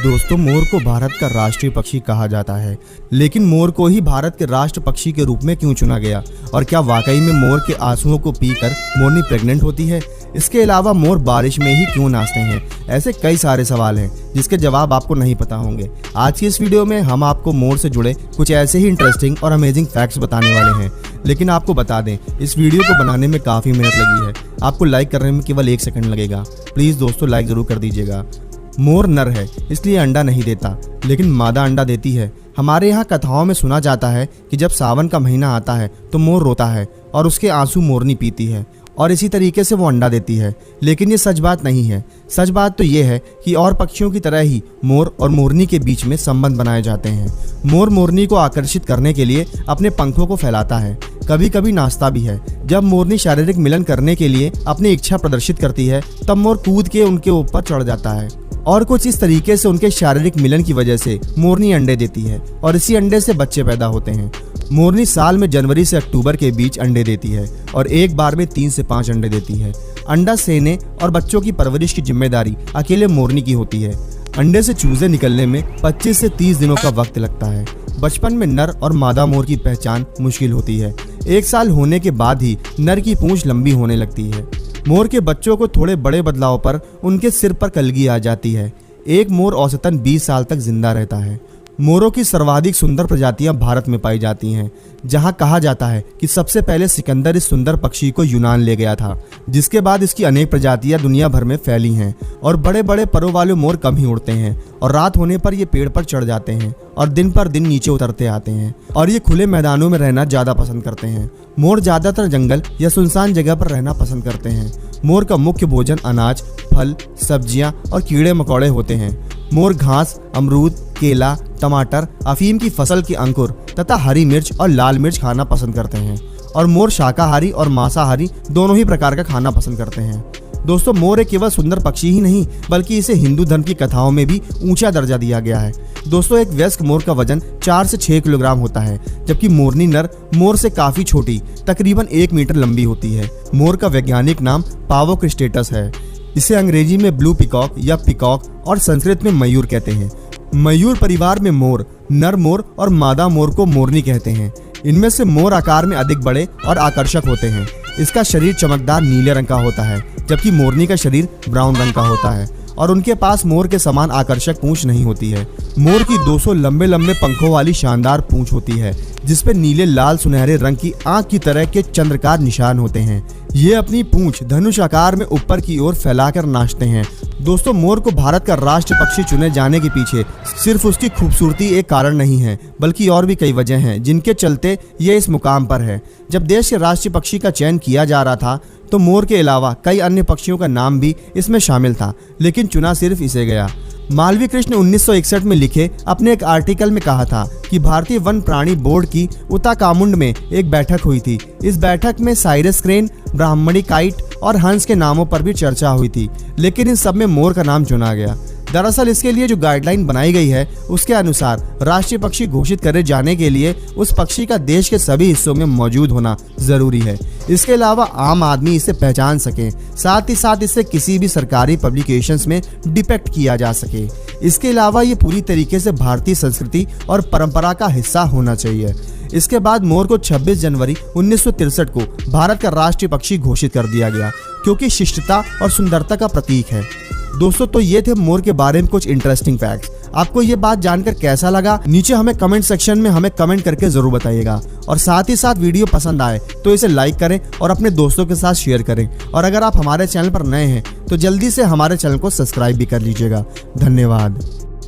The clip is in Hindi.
दोस्तों, मोर को भारत का राष्ट्रीय पक्षी कहा जाता है, लेकिन मोर को ही भारत के राष्ट्र पक्षी के रूप में क्यों चुना गया? और क्या वाकई में मोर के आंसुओं को पीकर मोरनी प्रेग्नेंट होती है? इसके अलावा मोर बारिश में ही क्यों नाचते हैं? ऐसे कई सारे सवाल हैं जिसके जवाब आपको नहीं पता होंगे। आज की इस वीडियो में हम आपको मोर से जुड़े कुछ ऐसे ही इंटरेस्टिंग और अमेजिंग फैक्ट्स बताने वाले हैं। लेकिन आपको बता दें, इस वीडियो को बनाने में काफ़ी मेहनत लगी है। आपको लाइक करने में केवल 1 सेकंड लगेगा। प्लीज़ दोस्तों, लाइक ज़रूर कर दीजिएगा। मोर नर है, इसलिए अंडा नहीं देता, लेकिन मादा अंडा देती है। हमारे यहाँ कथाओं में सुना जाता है कि जब सावन का महीना आता है तो मोर रोता है और उसके आंसू मोरनी पीती है और इसी तरीके से वो अंडा देती है। लेकिन ये सच बात नहीं है। सच बात तो ये है कि और पक्षियों की तरह ही मोर और मोरनी के बीच में संबंध बनाए जाते हैं। मोर मोरनी को आकर्षित करने के लिए अपने पंखों को फैलाता है, कभी कभी नाचता भी है। जब मोरनी शारीरिक मिलन करने के लिए अपनी इच्छा प्रदर्शित करती है तब मोर कूद के उनके ऊपर चढ़ जाता है और कुछ इस तरीके से उनके शारीरिक मिलन की वजह से मोरनी अंडे देती है और इसी अंडे से बच्चे पैदा होते हैं। मोरनी साल में जनवरी से अक्टूबर के बीच अंडे देती है और एक बार में 3 से 5 अंडे देती है। अंडा सेने और बच्चों की परवरिश की जिम्मेदारी अकेले मोरनी की होती है। अंडे से चूजे निकलने में 25 से 30 दिनों का वक्त लगता है। बचपन में नर और मादा मोर की पहचान मुश्किल होती है। 1 साल होने के बाद ही नर की पूंछ लंबी होने लगती है। मोर के बच्चों को थोड़े बड़े बदलाव पर उनके सिर पर कलगी आ जाती है। एक मोर औसतन 20 साल तक जिंदा रहता है। मोरों की सर्वाधिक सुंदर प्रजातियां भारत में पाई जाती हैं, जहां कहा जाता है कि सबसे पहले सिकंदर इस सुंदर पक्षी को यूनान ले गया था, जिसके बाद इसकी अनेक प्रजातियां दुनिया भर में फैली हैं। और बड़े बड़े परों वाले मोर कम ही उड़ते हैं और रात होने पर ये पेड़ पर चढ़ जाते हैं और दिन पर दिन नीचे उतरते आते हैं और ये खुले मैदानों में रहना ज्यादा पसंद करते हैं। मोर ज्यादातर जंगल या सुनसान जगह पर रहना पसंद करते हैं। मोर का मुख्य भोजन अनाज, फल, सब्जियां और कीड़े मकोड़े होते हैं। मोर घास, अमरूद, केला, टमाटर, अफीम की फसल के अंकुर तथा हरी मिर्च और लाल मिर्च खाना पसंद करते हैं। और मोर शाकाहारी और मांसाहारी दोनों ही प्रकार का खाना पसंद करते हैं। दोस्तों, मोर एक केवल सुंदर पक्षी ही नहीं, बल्कि इसे हिंदू धर्म की कथाओं में भी ऊंचा दर्जा दिया गया है। दोस्तों, एक वयस्क मोर का वजन 4 से 6 किलोग्राम होता है, जबकि मोरनी नर मोर से काफी छोटी, तकरीबन 1 मीटर लंबी होती है। मोर का वैज्ञानिक नाम पावोक्रिस्टेटस है। इसे अंग्रेजी में ब्लू पिकॉक या पिकॉक और संस्कृत में मयूर कहते हैं। मयूर परिवार में मोर, नर मोर और मादा मोर को मोरनी कहते हैं। इनमें से मोर आकार में अधिक बड़े और आकर्षक होते हैं। इसका शरीर चमकदार नीले रंग का होता है, जबकि मोरनी का शरीर ब्राउन रंग का होता है और उनके पास मोर के समान आकर्षक पूंछ नहीं होती है। मोर की 200 लंबे लंबे पंखों वाली शानदार पूंछ होती है, जिसपे नीले लाल सुनहरे रंग की आंख की तरह के चंद्रकार निशान होते हैं। ये अपनी पूंछ धनुष आकार में ऊपर की ओर फैलाकर नाचते हैं। दोस्तों, मोर को भारत का राष्ट्र पक्षी चुने जाने के पीछे सिर्फ उसकी खूबसूरती एक कारण नहीं है, बल्कि और भी कई वजह हैं जिनके चलते ये इस मुकाम पर है। जब देश के राष्ट्रीय पक्षी का चयन किया जा रहा था तो मोर के अलावा कई अन्य पक्षियों का नाम भी इसमें शामिल था, लेकिन चुना सिर्फ इसे गया। मालवीय कृष्ण 1961 में लिखे अपने एक आर्टिकल में कहा था कि भारतीय वन प्राणी बोर्ड की उत्तराखंड में एक बैठक हुई थी। इस बैठक में साइरस क्रेन, ब्राह्मणी काइट और हंस के नामों पर भी चर्चा हुई थी, लेकिन इन सब में मोर का नाम चुना गया। दरअसल इसके लिए जो गाइडलाइन बनाई गई है उसके अनुसार राष्ट्रीय पक्षी घोषित करे जाने के लिए उस पक्षी का देश के सभी हिस्सों में मौजूद होना जरूरी है। इसके अलावा आम आदमी इसे पहचान सके, साथ ही साथ इसे किसी भी सरकारी पब्लिकेशंस में डिपिक्ट किया जा सके। इसके अलावा ये पूरी तरीके से भारतीय संस्कृति और परंपरा का हिस्सा होना चाहिए। इसके बाद मोर को 26 जनवरी 1963 को भारत का राष्ट्रीय पक्षी घोषित कर दिया गया, क्योंकि शिष्टता और सुंदरता का प्रतीक है। दोस्तों, तो ये थे मोर के बारे में कुछ इंटरेस्टिंग फैक्ट्स। आपको ये बात जानकर कैसा लगा? नीचे हमें कमेंट सेक्शन में हमें कमेंट करके जरूर बताइएगा। और साथ ही साथ वीडियो पसंद आए तो इसे लाइक करें और अपने दोस्तों के साथ शेयर करें। और अगर आप हमारे चैनल पर नए हैं तो जल्दी से हमारे चैनल को सब्सक्राइब भी कर लीजिएगा। धन्यवाद।